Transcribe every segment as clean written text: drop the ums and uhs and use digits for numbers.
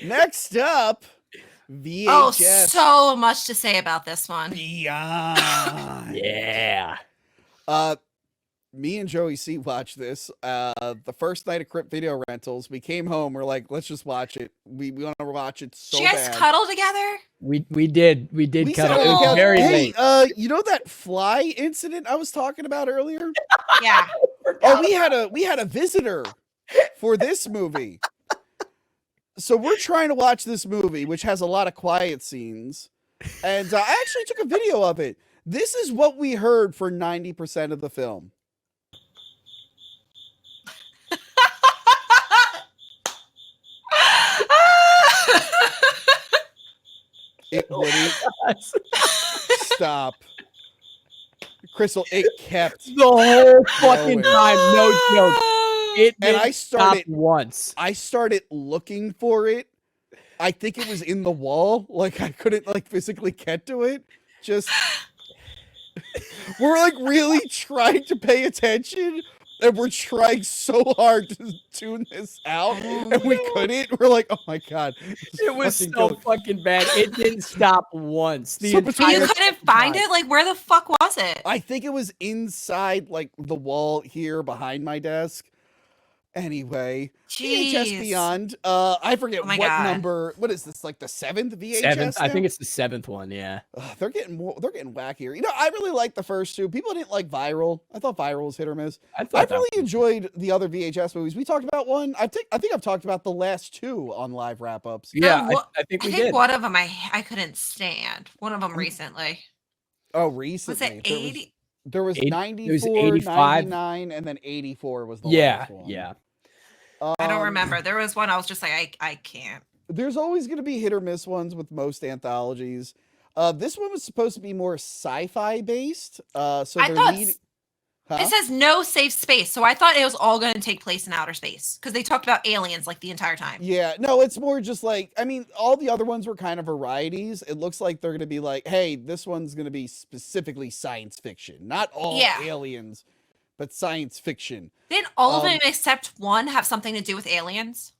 Next up, Oh, VHS so much to say about this one. Beyond. Yeah. Me and Joey C watched this. The first night of Crypt Video Rentals, we came home. We're like, let's just watch it. We want to watch it so Did you guys bad. cuddle together? We did We cuddle. sat It on the was couch. very Hey, late. you know that fly incident I was talking about earlier? Yeah. Oh, we had a visitor for this movie. So we're trying to watch this movie, which has a lot of quiet scenes, and I actually took a video of it. This is what we heard for 90% of the film. It wouldn't stop. Crystal, it kept The whole fucking going. time, no joke. It And I didn't stop started once. I started looking for it. I think it was in the wall. Like I couldn't like physically get to it. Just we're like really trying to pay attention, and we're trying so hard to tune this out, and we couldn't. We're like, oh my god, It was fucking so good. fucking bad. It didn't stop once. The So between You entire couldn't find time. it? Like, where the fuck was it? I think it was inside like the wall here behind my desk. Anyway, VHS Jeez. Beyond. I forget Oh my what God. number. What is this? Like the seventh VHS? Seventh. I now? think it's the seventh one. Yeah. They're getting more. They're getting wackier. You know, I really like the first two. People didn't like Viral. I thought Viral was hit or miss. I I've thought that really enjoyed the other VHS movies. We talked about one. I think I've talked about the last two on live wrap ups. Yeah, What- I think I we think did. one of them I couldn't stand. One of them recently. Oh, Was recently. it 80? There was Eight- it 94, was 85. 99, and then 84 was the Yeah, last one. yeah. I don't Um, remember. There was one I was just like, I can't. There's always going to be hit or miss ones with most anthologies. This one was supposed to be more sci-fi based. So I they're thought leading. It says no safe space, so I thought it was all going to take place in outer space because they talked about aliens like the entire time. Yeah, no, it's more just like, I mean, all the other ones were kind of varieties. It looks like they're going to be like, hey, this one's going to be specifically science fiction, not all Yeah. aliens, but science fiction. Didn't all of them except one have something to do with aliens?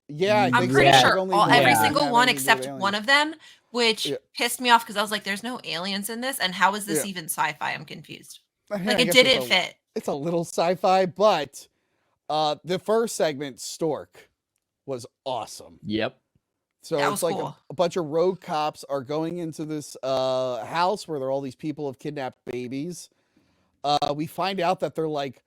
Yeah, I I'm think pretty so. sure Only every one single had one anything to do with except one aliens. of them, which Yeah. pissed me off because I was like, "There's no aliens in this, and how is this Yeah. even sci-fi?" I'm confused. Yeah, Like I it guess didn't fit. It's a little sci-fi, but the first segment, Stork, was awesome. Yep. So That it's was like cool. a bunch of rogue cops are going into this house where there are all these people have kidnapped babies. We find out that they're like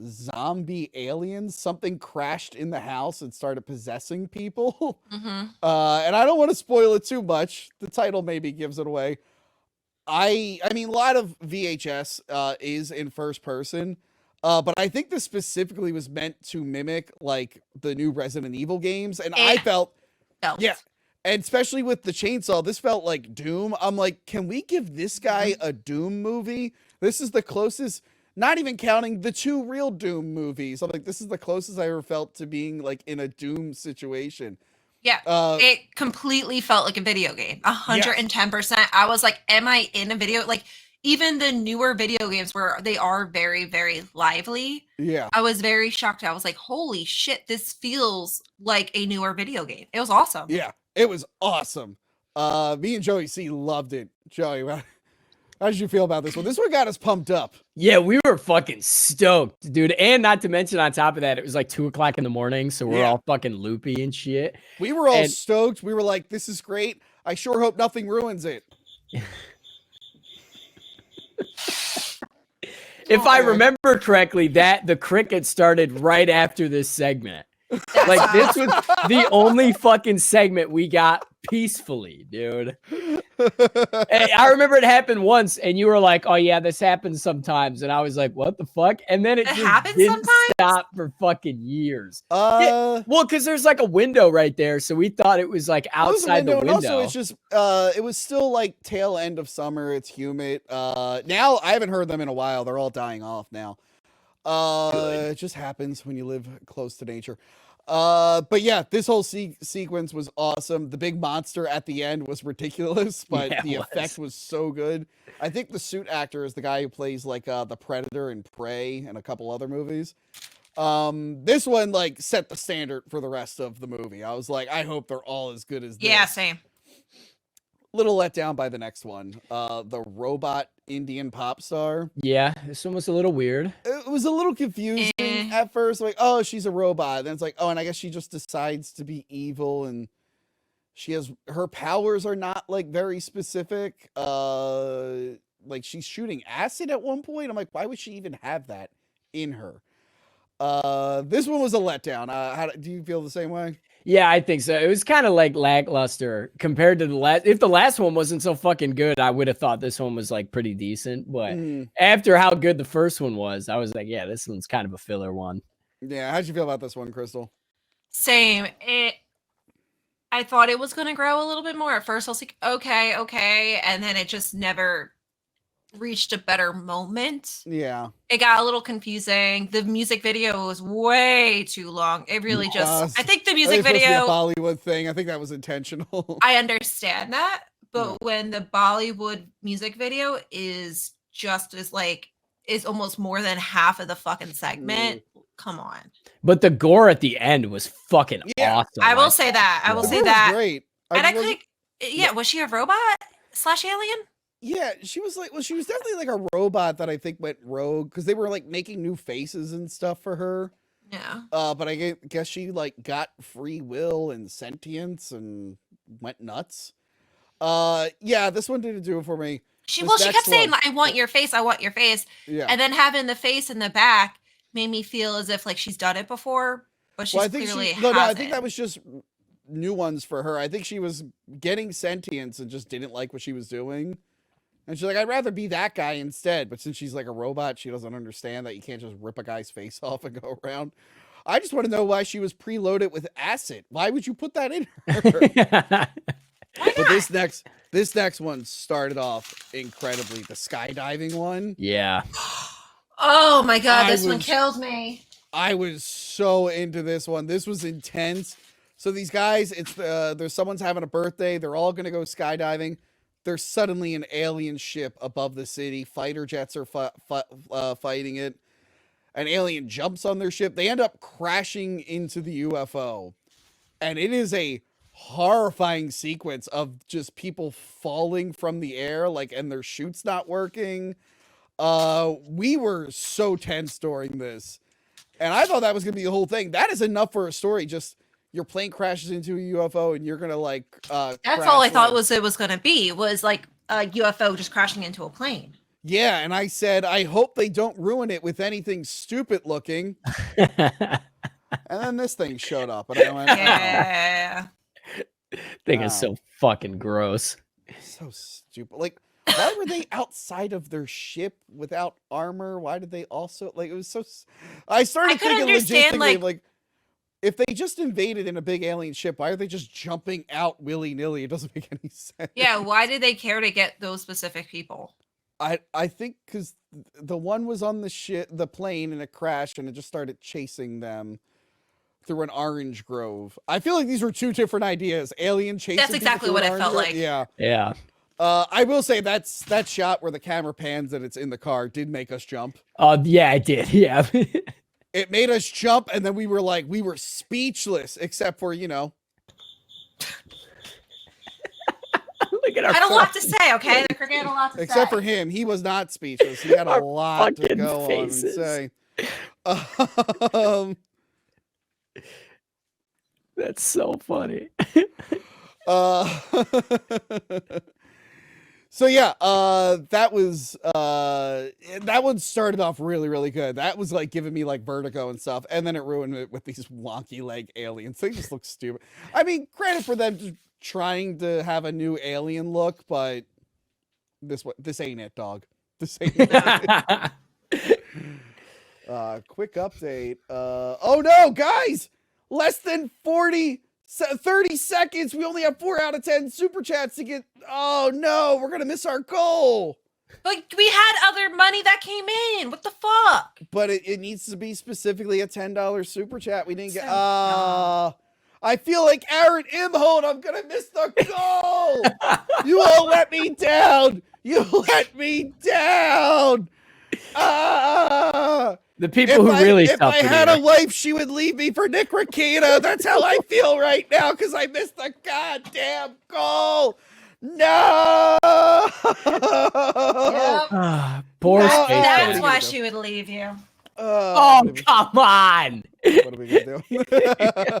zombie aliens. Something crashed in the house and started possessing people. hmm And I don't want to spoil it too much. The title maybe gives it away. I mean, a lot of VHS is in first person. But I think this specifically was meant to mimic like the new Resident Evil games. And I It felt Felt. yeah. And especially with the chainsaw, this felt like Doom. I'm like, can we give this guy a Doom movie? This is the closest, not even counting the two real Doom movies. I'm like, this is the closest I ever felt to being like in a Doom situation. Yeah. It completely felt like a video game. 110%. I was like, am I in a video? Like even the newer video games where they are very, very lively. Yeah. I was very shocked. I was like, holy shit, this feels like a newer video game. It was awesome. Yeah. It was awesome. Me and Joey C loved it. Joey, how did you feel about this one? This one got us pumped up. Yeah, we were fucking stoked, dude. And not to mention on top of that, it was like 2:00 in the morning, so we're Yeah. all fucking loopy and shit. We were all And- stoked. We were like, this is great. I sure hope nothing ruins it. If I remember correctly, that the cricket started right after this segment. Like this was the only fucking segment we got peacefully, dude. And I remember it happened once, and you were like, "Oh yeah, this happens sometimes," and I was like, "What the fuck?" And then it It just happens didn't sometimes? stop for fucking years. Well, because there's like a window right there, so we thought it was like Close outside the window. And also, it's just it was still like tail end of summer. It's humid. Now I haven't heard them in a while. They're all dying off now. It just happens when you live close to nature. But yeah, this whole sequence was awesome. The big monster at the end was ridiculous, but Yeah, it the was. effect was so good. I think the suit actor is the guy who plays like the Predator and Prey and a couple other movies. This one like set the standard for the rest of the movie. I was like, I hope they're all as good as this. Yeah, same. Little let down by the next one. The robot Indian pop star. Yeah, this one was a little weird. It was a little confusing at first. Like, oh, she's a robot. Then it's like, oh, and I guess she just decides to be evil, and her powers are not like very specific. Like she's shooting acid at one point. I'm like, why would she even have that in her? This one was a letdown. Do you feel the same way? Yeah, I think so. It was kind of like lackluster compared to the last. If the last one wasn't so fucking good, I would have thought this one was like pretty decent. But after how good the first one was, I was like, yeah, this one's kind of a filler one. Yeah, how'd you feel about this one, Crystal? Same. I thought it was going to grow a little bit more. At first, I was like, okay. And then it just never reached a better moment. Yeah. It got a little confusing. The music video was way too long. It really just, I think the music video. A Bollywood thing. I think that was intentional. I understand that. But when the Bollywood music video is just as is almost more than half of the fucking segment. Come on. But the gore at the end was fucking awesome. I will say that. I will say that. Great. And I could, was she a robot / alien? Yeah, she was she was definitely like a robot that I think went rogue because they were like making new faces and stuff for her. Yeah. But I guess she like got free will and sentience and went nuts. Yeah, this one didn't do it for me. She kept saying, I want your face, I want your face. Yeah. And then having the face in the back made me feel as if like she's done it before, but she's clearly hasn't. No, I think that was just new ones for her. I think she was getting sentience and just didn't like what she was doing. And she's like, I'd rather be that guy instead. But since she's like a robot, she doesn't understand that you can't just rip a guy's face off and go around. I just want to know why she was preloaded with acid. Why would you put that in her? But this next one started off incredibly. The skydiving one. Yeah. Oh my God, this one killed me. I was so into this one. This was intense. So these guys, there's someone's having a birthday. They're all going to go skydiving. There's suddenly an alien ship above the city. Fighter jets are fighting it. An alien jumps on their ship. They end up crashing into the UFO. And it is a horrifying sequence of just people falling from the air, and their chute's not working. We were so tense during this. And I thought that was going to be the whole thing. That is enough for a story. Just your plane crashes into a UFO and you're going to that's all I thought it was going to be, was like a UFO just crashing into a plane. Yeah. And I said, I hope they don't ruin it with anything stupid looking. And then this thing showed up and I went, yeah. Thing is so fucking gross. So stupid. Why were they outside of their ship without armor? Why did they also it was so? I started thinking logistically, if they just invaded in a big alien ship, why are they just jumping out willy nilly? It doesn't make any sense. Yeah, why did they care to get those specific people? I think because the one was on the plane and it crashed and it just started chasing them through an orange grove. I feel like these were two different ideas. Alien chasing. That's exactly what it felt like. Yeah. Yeah. I will say that shot where the camera pans and it's in the car did make us jump. Yeah, it did. Yeah. It made us jump, and then we were speechless, except for, Look at our I had a lot to say, okay? The cricket had a lot to say. Except for him. He was not speechless. He had a lot to go faces. On and say. That's so funny. So yeah, that one started off really, really good. That was giving me vertigo and stuff, and then it ruined it with these wonky leg aliens. They just look stupid. I mean, credit for them just trying to have a new alien look, but this ain't it, dog. This ain't it. Quick update. Oh no, guys! Less than 30 seconds. We only have 4 out of 10 super chats to get. Oh no, we're gonna miss our goal. But we had other money that came in. What the fuck? But it needs to be specifically a $10 super chat. We didn't get. I feel like Aaron Imholt. I'm gonna miss the goal. You all let me down. You let me down. The people who really if I suffered had here. a wife, she would leave me for Nick Rakita. That's how I feel right now because I missed the goddamn goal. No. Yep. Poor No, Space what That's are you Lady. why gonna do? she would leave you. Oh, What are we- come on. what are we gonna do?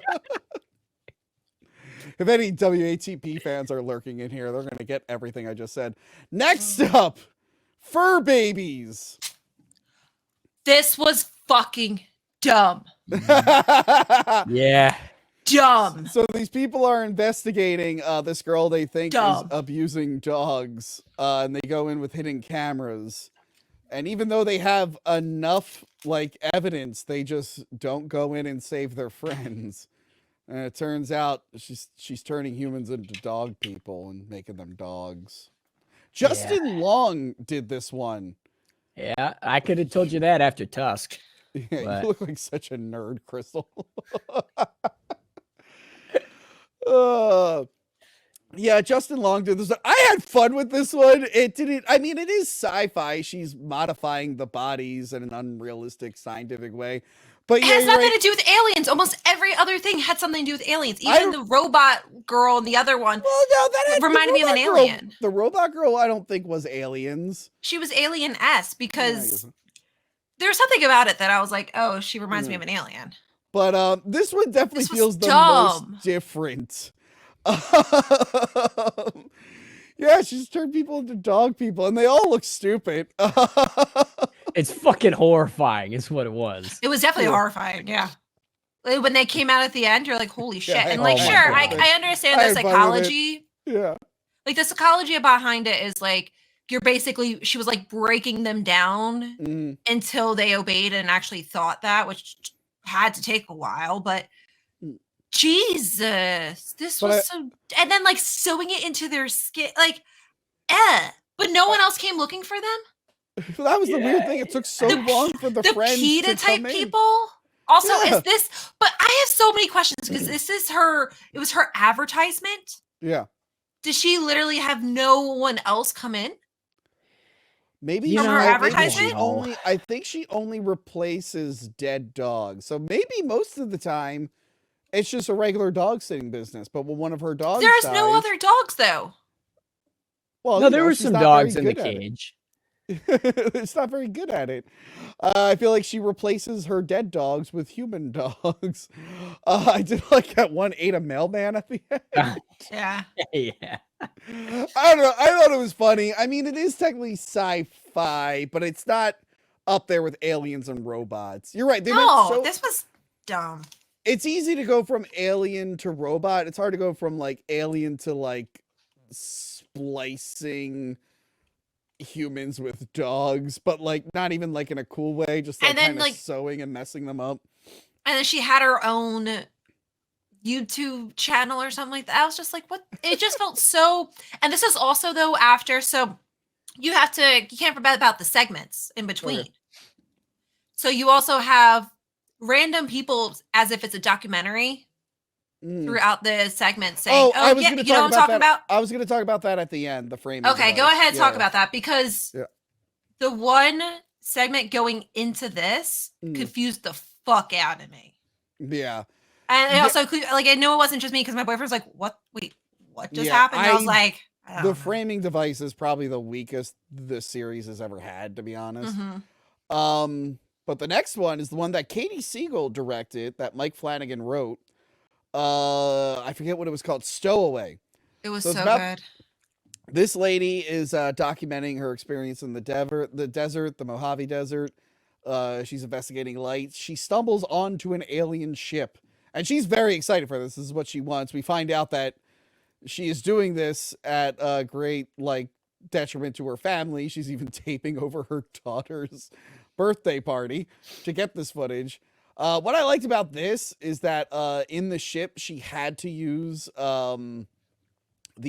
If any WATP fans are lurking in here, they're gonna get everything I just said. Next up, fur babies. This was fucking dumb. Yeah. Dumb. So these people are investigating this girl they think is Dumb. abusing dogs, and they go in with hidden cameras. And even though they have enough like evidence, they just don't go in and save their friends. And it turns out she's turning humans into dog people and making them dogs. Justin Long did this one. Yeah, I could have told you that after Tusk. Yeah, But- you look like such a nerd, Crystal. Yeah, Justin Long did this one. I had fun with this one. It didn't. I mean, it is sci-fi. She's modifying the bodies in an unrealistic scientific way. But It yeah, has you're nothing right. to do with aliens. Almost every other thing had something to do with aliens. I Even the robot girl and the other one. Well, no, that had, reminded the me of an robot girl- alien. The robot girl, I don't think was aliens. She was alien-esque Yeah, I because guess. there's something about it that I was like, oh, she reminds me of an alien. But this one definitely This was feels the dumb. most different. Yeah, she's turned people into dog people, and they all look stupid. It's fucking horrifying, is what it was. It was definitely Yeah. horrifying, yeah. Like, when they came out at the end, you're like, holy shit. Yeah, And I- like, oh my sure, God. I understand I the had fun with it. psychology. Yeah. Like the psychology behind it is like, you're basically, she was like breaking them down Mm. until they obeyed and actually thought that, which had to take a while, but Mm. Jesus, this But was so, and then like sewing it into their skin, like, but no one else came looking for them. That was the weird thing. It took so The long for the friends PETA to type come in. people. Also, Yeah. is this? But I have so many questions because this is her. It was her advertisement. Yeah. Does she literally have no one else come in? Maybe You From know, her I think advertisement? I think she only replaces dead dogs. So maybe most of the time it's just a regular dog sitting business. But when one of her dogs There's dies, no other dogs though. well, No, you there know, were she's some not dogs very in the good at it. cage. It's not very good at it. I feel like she replaces her dead dogs with human dogs. I did like that one ate a mailman at the end. Yeah. Yeah. I don't know. I thought it was funny. I mean, it is technically sci-fi, but it's not up there with aliens and robots. You're right. They went No, so this was dumb. it's easy to go from alien to robot. It's hard to go from like alien to like splicing humans with dogs, but like not even like in a cool way, just like And then, kind of like- sewing and messing them up. And then she had her own YouTube channel or something like that. I was just like, what? It just felt so. And this is also though after, so you can't forget about the segments in between. Okay. So you also have random people as if it's a documentary Mm. throughout the segment saying, I was yeah, gonna you know what I'm talk talking about? I was going to talk about that at the end. The framing. Okay, go device. ahead and talk Yeah. about that because Yeah. the one segment going into this Mm. confused the fuck out of me. Yeah. And it Yeah. also, like, I know it wasn't just me because my boyfriend was like, what? Wait, what just Yeah, happened? And I was I- like, I don't The know. framing device is probably the weakest the series has ever had, to be honest. Mhm. But the next one is the one that Katie Siegel directed, that Mike Flanagan wrote. I forget what it was called. Stowaway. It was So so it's about- good. This lady is documenting her experience in the desert, the Mojave Desert. She's investigating lights. She stumbles onto an alien ship, and she's very excited for this. This is what she wants. We find out that she is doing this at a great detriment to her family. She's even taping over her daughter's birthday party to get this footage. What I liked about this is that in the ship she had to use the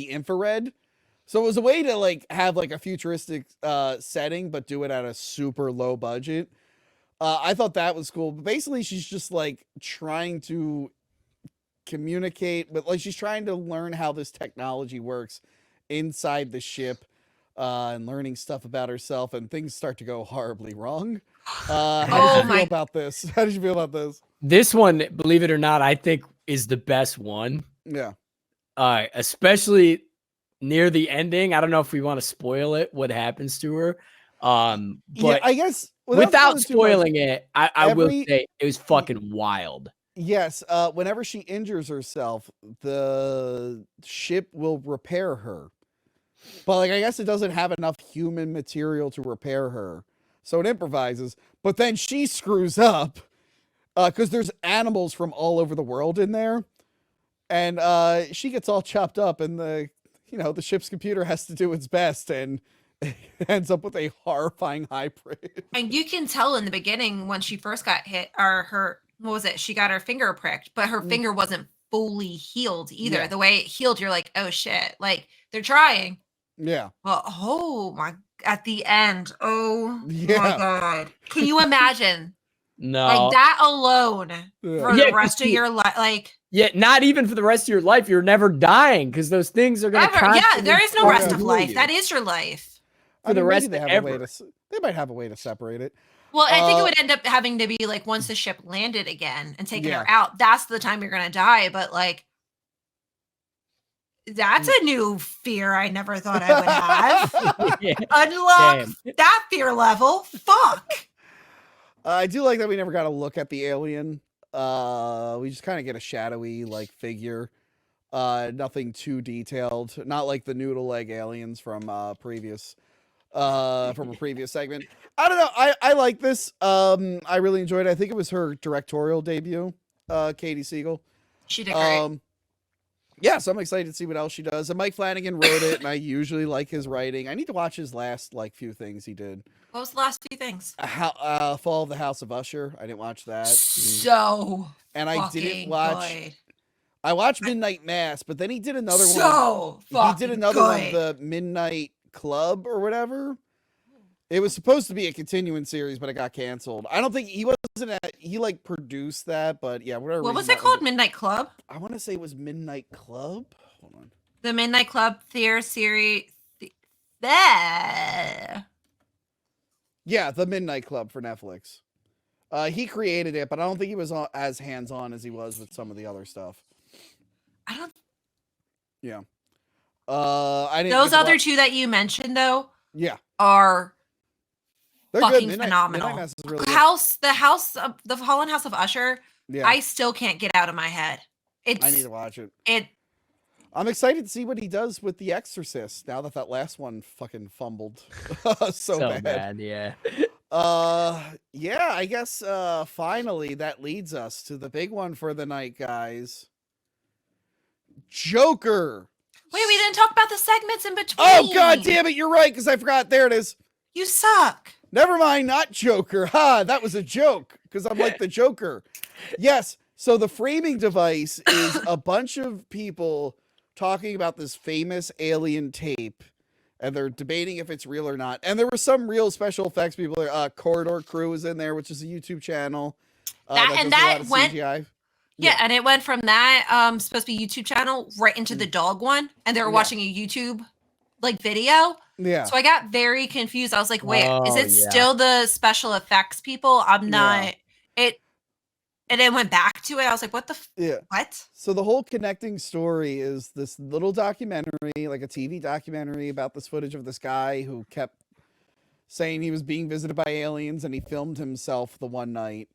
infrared. So it was a way to have a futuristic setting, but do it at a super low budget. I thought that was cool. But basically, she's just trying to communicate, but she's trying to learn how this technology works inside the ship. and learning stuff about herself, and things start to go horribly wrong. How Oh did you my- feel about this? How did you feel about this? This one, believe it or not, I think is the best one. Yeah. Especially near the ending. I don't know if we want to spoil it, what happens to her. Yeah, But I guess without spoiling too much, spoiling it, I will every- say it was fucking wild. yes, whenever she injures herself, the ship will repair her. But like, I guess it doesn't have enough human material to repair her, so it improvises. But then she screws up because there's animals from all over the world in there, and she gets all chopped up, and the ship's computer has to do its best, and it ends up with a horrifying hybrid. And you can tell in the beginning when she first got hit, or her, what was it? She got her finger pricked, but her finger wasn't fully healed either. Yeah. The way it healed, you're like, oh shit. Like, they're trying. Yeah. Well, oh my, at the end, oh my Yeah. God. Can you imagine? No. Like that alone Yeah. for Yeah, the rest of your life? Like, Yeah, not even for the rest of your life. You're never dying because those things are going to ever. Yeah, there is no rest of fucking life. you. That is your life. For the rest maybe of they have a way ever. they might have a way to separate it. Well, I think it Uh, would end up having to be like once the ship landed again and taking her Yeah. out, that's the time you're going to die. But like, that's a new fear I never thought I would have. Yeah. Unlock Same. that fear level. Fuck. I do like that we never got a look at the alien. We just kind of get a shadowy like figure. Nothing too detailed. Not like the noodle leg aliens from a previous segment. I don't know. I like this. I really enjoyed it. I think it was her directorial debut, Katie Siegel. She did great. Yeah, so I'm excited to see what else she does. And Mike Flanagan wrote it, and I usually like his writing. I need to watch his last like few things he did. What was the last few things? Fall of the House of Usher. I didn't watch that. So And I didn't fucking watch. good. I watched Midnight Mass, but then he did another one. So He fucking did another one, the Midnight Club or whatever. It was supposed to be a continuing series, but it got canceled. I don't think he wasn't at. He like produced that, but yeah, whatever. What was reason it that called? Midnight Club? I want to say it was Midnight Club. Hold on. The Midnight Club theater series. There. Yeah, the Midnight Club for Netflix. He created it, but I don't think he was as hands-on as he was with some of the other stuff. I don't. Yeah. I didn't. Those get to other watch- two that you mentioned though Yeah, are they're fucking good. phenomenal. Midnight Mass is really good. The Fallen House of Usher. Yeah, I still can't get out of my head. I need to watch it. It. I'm excited to see what he does with The Exorcist now that last one fucking fumbled so bad. Yeah. Yeah, I guess finally that leads us to the big one for the night, guys. Joker. Wait, we didn't talk about the segments in between. Oh god damn it, you're right, because I forgot. There it is. You suck. Never mind, not Joker. Ha, that was a joke, because I'm like the Joker. Yes, so the framing device is a bunch of people talking about this famous alien tape, and they're debating if it's real or not. And there were some real special effects people there. Corridor Crew is in there, which is a YouTube channel. That does a that lot of went- CGI. Yeah, and it went from that supposed to be YouTube channel right into the dog one, and they were Yeah. watching a YouTube like video. Yeah. So I got very confused. I was like, wait, is Oh, it yeah. still the special effects people? I'm Yeah. not it and then went back to it. I was like, what the Yeah. what? So the whole connecting story is this little documentary, like a TV documentary about this footage of this guy who kept saying he was being visited by aliens, and he filmed himself the one night.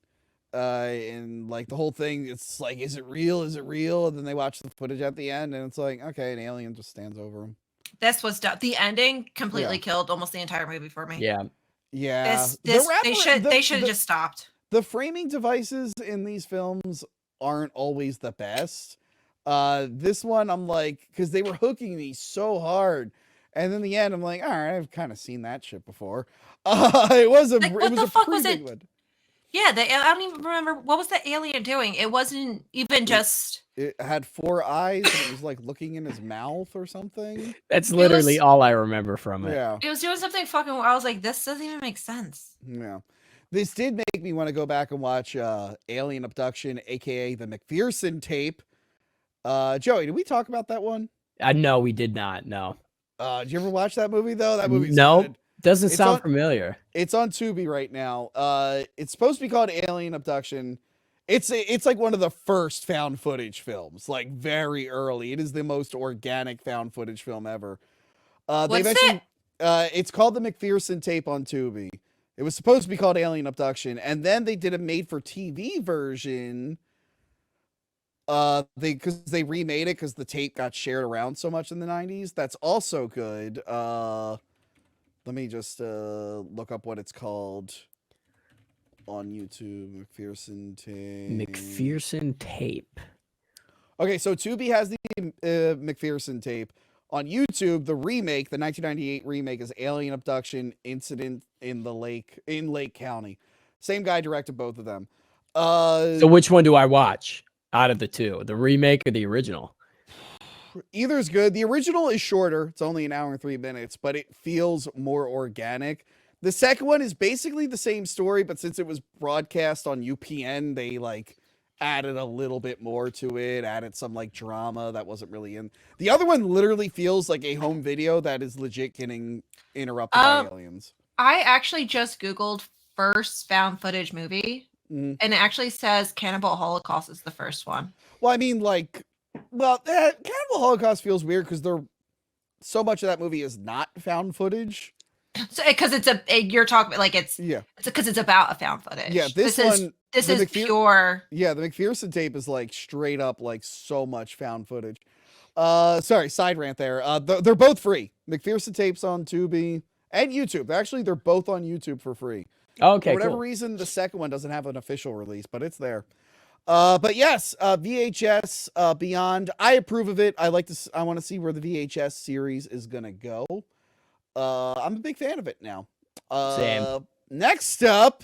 And like the whole thing, it's like, is it real? Is it real? And then they watch the footage at the end, and it's like, okay, an alien just stands over him. This was the ending completely killed almost the entire movie for me. Yeah. Yeah. This The they rapper- should have just stopped. The framing devices in these films aren't always the best. This one, I'm like, because they were hooking me so hard, and in the end, I'm like, all right, I've kind of seen that shit before. It was a Like, it what was the a fuck pretty was big it? one. Yeah, I don't even remember what was the alien doing. It wasn't even just It had 4 eyes, and it was like looking in his mouth or something. That's literally was- all I remember from it. Yeah, it was doing something fucking. I was like, this doesn't even make sense. yeah. This did make me want to go back and watch Alien Abduction, aka the McPherson tape. Joey, did we talk about that one? No, we did not. No. Did you ever watch that movie though? That movie's Nope. good. Doesn't It's sound on- familiar. It's on Tubi right now. It's supposed to be called Alien Abduction. It's like one of the first found footage films, like very early. It is the most organic found footage film ever. What's it? It's called the McPherson Tape on Tubi. It was supposed to be called Alien Abduction, and then they did a made-for-TV version. Because they remade it because the tape got shared around so much in the 90s. That's also good. Let me just look up what it's called on YouTube. McPherson Tape. McPherson Tape. Okay, so Tubi has the McPherson Tape. On YouTube, the remake, the 1998 remake, is Alien Abduction Incident in Lake County. Same guy directed both of them. So which one do I watch out of the two? The remake or the original? Either is good. The original is shorter. It's only an hour and 3 minutes, but it feels more organic. The second one is basically the same story, but since it was broadcast on UPN, they like added a little bit more to it, added some like drama that wasn't really in. The other one literally feels like a home video that is legit getting interrupted by aliens. I actually just Googled first found footage movie, Mhm. and it actually says Cannibal Holocaust is the first one. Well, I mean, like, Cannibal Holocaust feels weird because so much of that movie is not found footage. So because you're talking like it's because it's about a found footage. Yeah, this one. This is pure. Yeah, the McPherson Tape is like straight up like so much found footage. Sorry, side rant there. They're both free. McPherson Tape's on Tubi and YouTube. Actually, they're both on YouTube for free. Okay, For whatever cool. reason, the second one doesn't have an official release, but it's there. But yes, VHS Beyond. I approve of it. I want to see where the VHS series is gonna go. I'm a big fan of it now. Same. Next up,